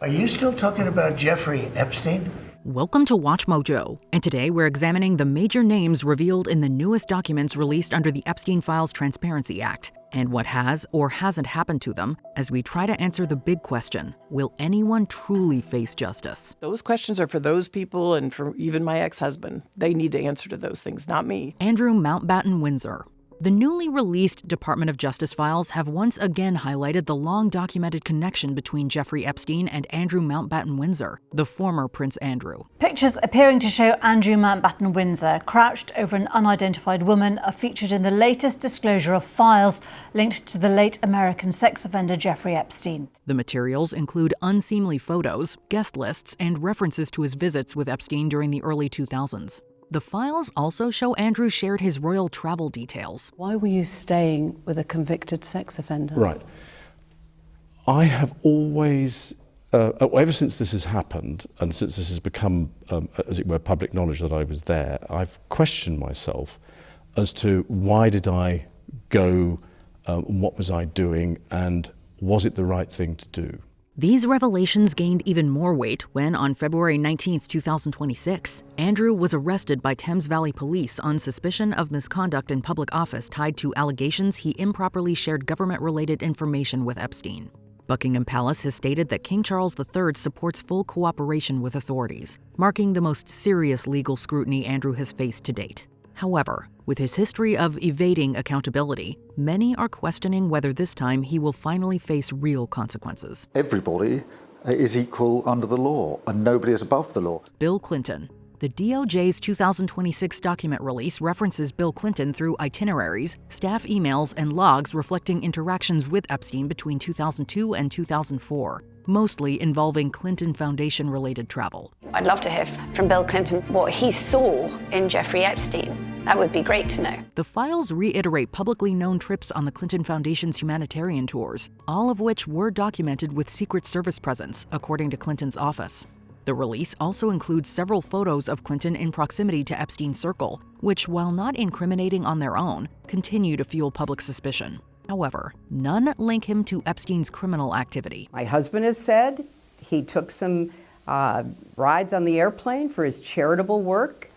Are you still talking about Jeffrey Epstein? Welcome to WatchMojo, and today we're examining the major names revealed in the newest documents released under the Epstein Files Transparency Act, and what has or hasn't happened to them as we try to answer the big question: will anyone truly face justice? Those questions are for those people and for even my ex-husband. They need to answer to those things, not me. Andrew Mountbatten Windsor. The newly released Department of Justice files have once again highlighted the long-documented connection between Jeffrey Epstein and Andrew Mountbatten Windsor, the former Prince Andrew. Pictures appearing to show Andrew Mountbatten Windsor crouched over an unidentified woman are featured in the latest disclosure of files linked to the late American sex offender Jeffrey Epstein. The materials include unseemly photos, guest lists, and references to his visits with Epstein during the early 2000s. The files also show Andrew shared his royal travel details. Why were you staying with a convicted sex offender? Right. I have always, ever since this has happened, and since this has become, as it were, public knowledge that I was there, I've questioned myself as to why did I go, what was I doing, and was it the right thing to do? These revelations gained even more weight when, on February 19, 2026, Andrew was arrested by Thames Valley Police on suspicion of misconduct in public office tied to allegations he improperly shared government-related information with Epstein. Buckingham Palace has stated that King Charles III supports full cooperation with authorities, marking the most serious legal scrutiny Andrew has faced to date. However, with his history of evading accountability, many are questioning whether this time he will finally face real consequences. Everybody is equal under the law, and nobody is above the law. Bill Clinton. The DOJ's 2026 document release references Bill Clinton through itineraries, staff emails, and logs reflecting interactions with Epstein between 2002 and 2004, mostly involving Clinton Foundation-related travel. I'd love to hear from Bill Clinton what he saw in Jeffrey Epstein. That would be great to know. The files reiterate publicly known trips on the Clinton Foundation's humanitarian tours, all of which were documented with Secret Service presence, according to Clinton's office. The release also includes several photos of Clinton in proximity to Epstein's circle, which, while not incriminating on their own, continue to fuel public suspicion. However, none link him to Epstein's criminal activity. My husband has said he took some rides on the airplane for his charitable work.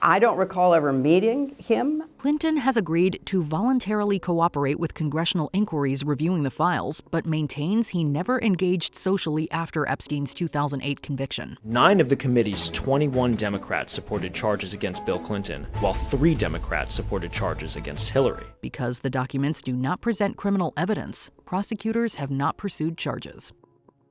I don't recall ever meeting him. Clinton has agreed to voluntarily cooperate with congressional inquiries reviewing the files, but maintains he never engaged socially after Epstein's 2008 conviction. 9 of the committee's 21 Democrats supported charges against Bill Clinton, while 3 Democrats supported charges against Hillary. Because the documents do not present criminal evidence, prosecutors have not pursued charges.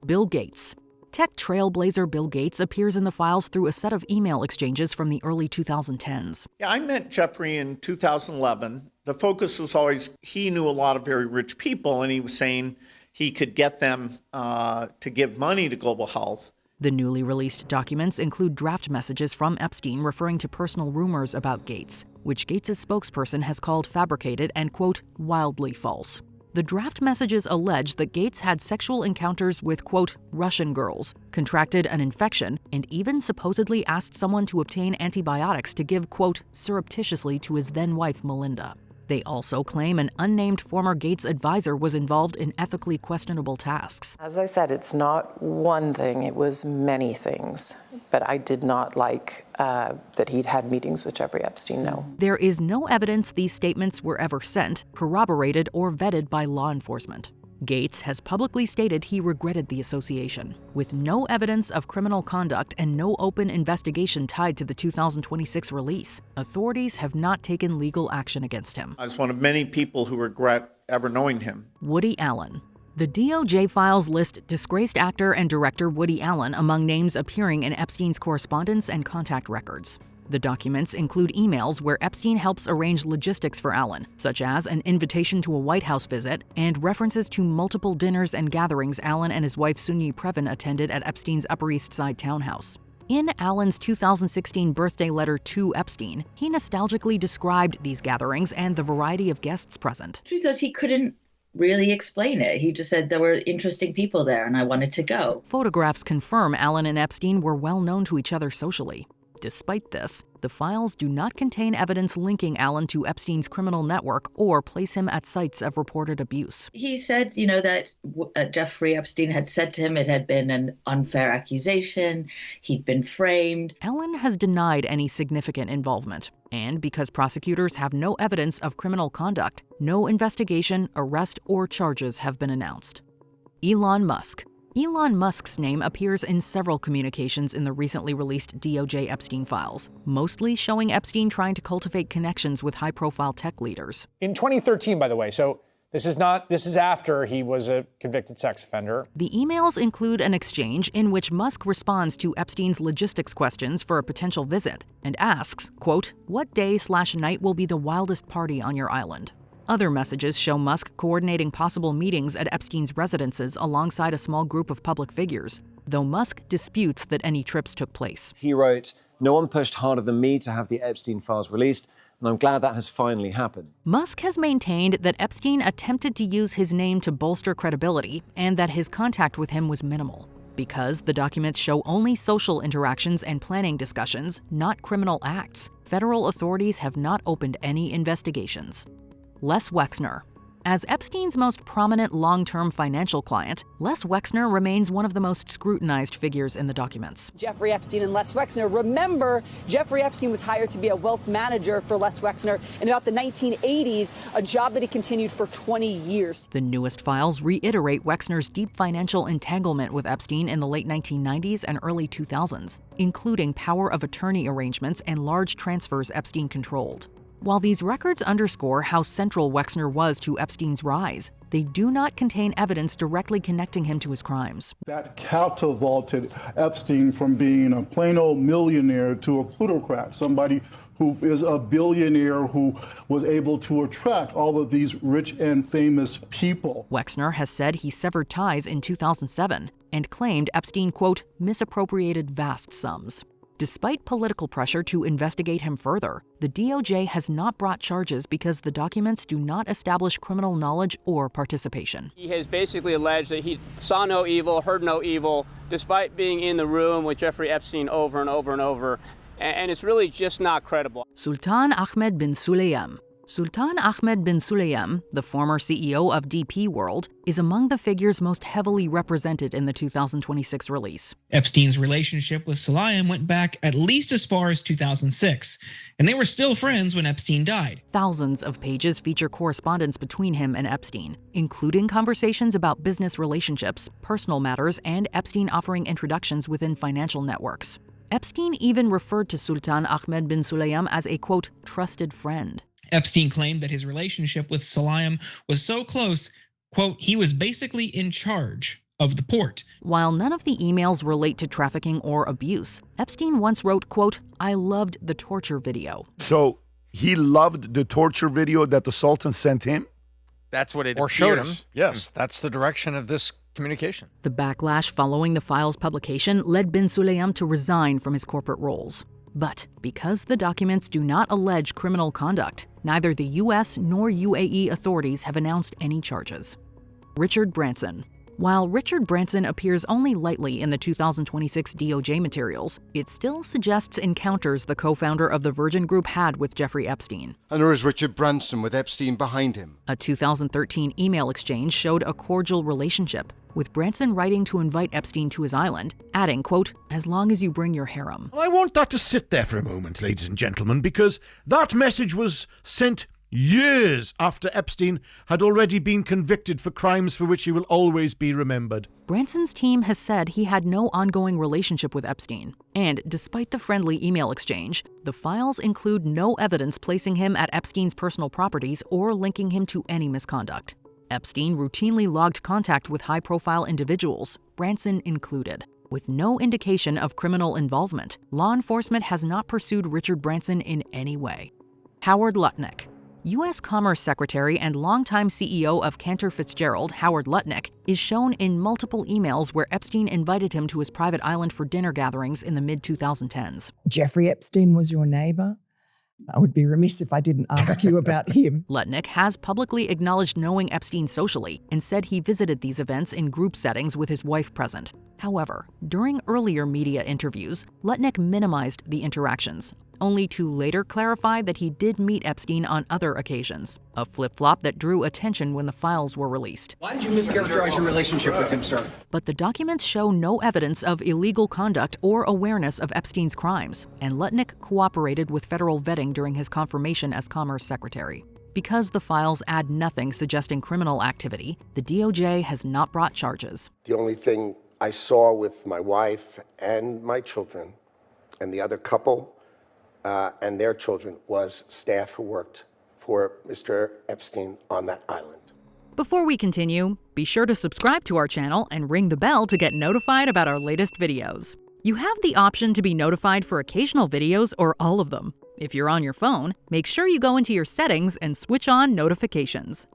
Bill Gates. Tech trailblazer Bill Gates appears in the files through a set of email exchanges from the early 2010s. Yeah, I met Jeffrey in 2011. The focus was always he knew a lot of very rich people, and he was saying he could get them to give money to global health. The newly released documents include draft messages from Epstein referring to personal rumors about Gates, which Gates' spokesperson has called fabricated and, quote, wildly false. The draft messages allege that Gates had sexual encounters with, quote, Russian girls, contracted an infection, and even supposedly asked someone to obtain antibiotics to give, quote, surreptitiously to his then-wife Melinda. They also claim an unnamed former Gates advisor was involved in ethically questionable tasks. As I said, it's not one thing, it was many things. But I did not like that he'd had meetings with Jeffrey Epstein, no. There is no evidence these statements were ever sent, corroborated, or vetted by law enforcement. Gates has publicly stated he regretted the association. With no evidence of criminal conduct and no open investigation tied to the 2026 release, authorities have not taken legal action against him. I was one of many people who regret ever knowing him. Woody Allen. The DOJ files list disgraced actor and director Woody Allen among names appearing in Epstein's correspondence and contact records. The documents include emails where Epstein helps arrange logistics for Allen, such as an invitation to a White House visit and references to multiple dinners and gatherings Allen and his wife Sunyi Previn attended at Epstein's Upper East Side townhouse. In Allen's 2016 birthday letter to Epstein, he nostalgically described these gatherings and the variety of guests present. The truth is, he couldn't really explain it. He just said there were interesting people there and I wanted to go. Photographs confirm Allen and Epstein were well known to each other socially. Despite this, the files do not contain evidence linking Allen to Epstein's criminal network or place him at sites of reported abuse. He said, that Jeffrey Epstein had said to him it had been an unfair accusation, he'd been framed. Allen has denied any significant involvement. And because prosecutors have no evidence of criminal conduct, no investigation, arrest, or charges have been announced. Elon Musk. Elon Musk's name appears in several communications in the recently released DOJ Epstein files, mostly showing Epstein trying to cultivate connections with high-profile tech leaders. In 2013, by the way, so this is after he was a convicted sex offender. The emails include an exchange in which Musk responds to Epstein's logistics questions for a potential visit and asks, quote, "What day/night will be the wildest party on your island?" Other messages show Musk coordinating possible meetings at Epstein's residences alongside a small group of public figures, though Musk disputes that any trips took place. He wrote, "No one pushed harder than me to have the Epstein files released, and I'm glad that has finally happened." Musk has maintained that Epstein attempted to use his name to bolster credibility and that his contact with him was minimal. Because the documents show only social interactions and planning discussions, not criminal acts, federal authorities have not opened any investigations. Les Wexner. As Epstein's most prominent long-term financial client, Les Wexner remains one of the most scrutinized figures in the documents. Jeffrey Epstein and Les Wexner. Remember, Jeffrey Epstein was hired to be a wealth manager for Les Wexner in about the 1980s, a job that he continued for 20 years. The newest files reiterate Wexner's deep financial entanglement with Epstein in the late 1990s and early 2000s, including power of attorney arrangements and large transfers Epstein controlled. While these records underscore how central Wexner was to Epstein's rise, they do not contain evidence directly connecting him to his crimes. That catapulted Epstein from being a plain old millionaire to a plutocrat, somebody who is a billionaire who was able to attract all of these rich and famous people. Wexner has said he severed ties in 2007 and claimed Epstein, quote, misappropriated vast sums. Despite political pressure to investigate him further, the DOJ has not brought charges because the documents do not establish criminal knowledge or participation. He has basically alleged that he saw no evil, heard no evil, despite being in the room with Jeffrey Epstein over and over and over, and it's really just not credible. Sultan Ahmed bin Sulayem. Sultan Ahmed bin Sulayem, the former CEO of DP World, is among the figures most heavily represented in the 2026 release. Epstein's relationship with Sulayem went back at least as far as 2006, and they were still friends when Epstein died. Thousands of pages feature correspondence between him and Epstein, including conversations about business relationships, personal matters, and Epstein offering introductions within financial networks. Epstein even referred to Sultan Ahmed bin Sulayem as a, quote, trusted friend. Epstein claimed that his relationship with Sulayem was so close, quote, he was basically in charge of the port. While none of the emails relate to trafficking or abuse, Epstein once wrote, quote, I loved the torture video. So he loved the torture video that the Sultan sent him? That's what it or appears. showed him. Yes, that's the direction of this communication. The backlash following the file's publication led bin Sulayem to resign from his corporate roles. But because the documents do not allege criminal conduct, neither the U.S. nor UAE authorities have announced any charges. Richard Branson. While Richard Branson appears only lightly in the 2026 DOJ materials, it still suggests encounters the co-founder of the Virgin Group had with Jeffrey Epstein. And there is Richard Branson with Epstein behind him. A 2013 email exchange showed a cordial relationship, with Branson writing to invite Epstein to his island, adding, quote, as long as you bring your harem. I want that to sit there for a moment, ladies and gentlemen, because that message was sent years after Epstein had already been convicted for crimes for which he will always be remembered. Branson's team has said he had no ongoing relationship with Epstein, and despite the friendly email exchange, the files include no evidence placing him at Epstein's personal properties or linking him to any misconduct. Epstein routinely logged contact with high-profile individuals, Branson included. With no indication of criminal involvement, law enforcement has not pursued Richard Branson in any way. Howard Lutnick. U.S. Commerce Secretary and longtime CEO of Cantor Fitzgerald, Howard Lutnick, is shown in multiple emails where Epstein invited him to his private island for dinner gatherings in the mid-2010s. Jeffrey Epstein was your neighbor. I would be remiss if I didn't ask you about him. Lutnick has publicly acknowledged knowing Epstein socially and said he visited these events in group settings with his wife present. However, during earlier media interviews, Lutnick minimized the interactions, only to later clarify that he did meet Epstein on other occasions, a flip-flop that drew attention when the files were released. Why did you mischaracterize your relationship with him, sir? But the documents show no evidence of illegal conduct or awareness of Epstein's crimes, and Lutnick cooperated with federal vetting during his confirmation as Commerce Secretary. Because the files add nothing suggesting criminal activity, the DOJ has not brought charges. The only thing I saw with my wife and my children and the other couple and their children was staff who worked for Mr. Epstein on that island. Before we continue, be sure to subscribe to our channel and ring the bell to get notified about our latest videos. You have the option to be notified for occasional videos or all of them. If you're on your phone, make sure you go into your settings and switch on notifications.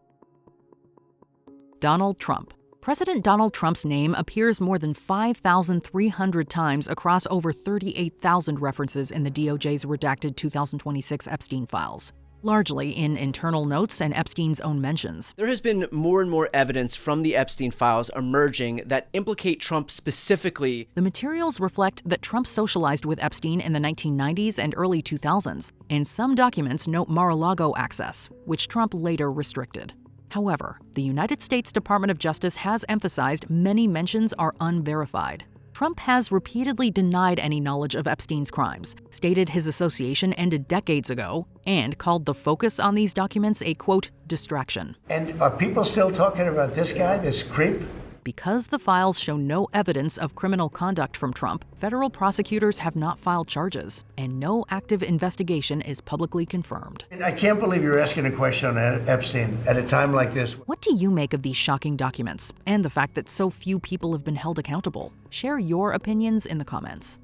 Donald Trump. President Donald Trump's name appears more than 5,300 times across over 38,000 references in the DOJ's redacted 2026 Epstein files, largely in internal notes and Epstein's own mentions. There has been more and more evidence from the Epstein files emerging that implicate Trump specifically. The materials reflect that Trump socialized with Epstein in the 1990s and early 2000s, and some documents note Mar-a-Lago access, which Trump later restricted. However, the United States Department of Justice has emphasized many mentions are unverified. Trump has repeatedly denied any knowledge of Epstein's crimes, stated his association ended decades ago, and called the focus on these documents a, quote, distraction. And are people still talking about this guy, this creep? Because the files show no evidence of criminal conduct from Trump, federal prosecutors have not filed charges, and no active investigation is publicly confirmed. I can't believe you're asking a question on Epstein at a time like this. What do you make of these shocking documents, and the fact that so few people have been held accountable? Share your opinions in the comments.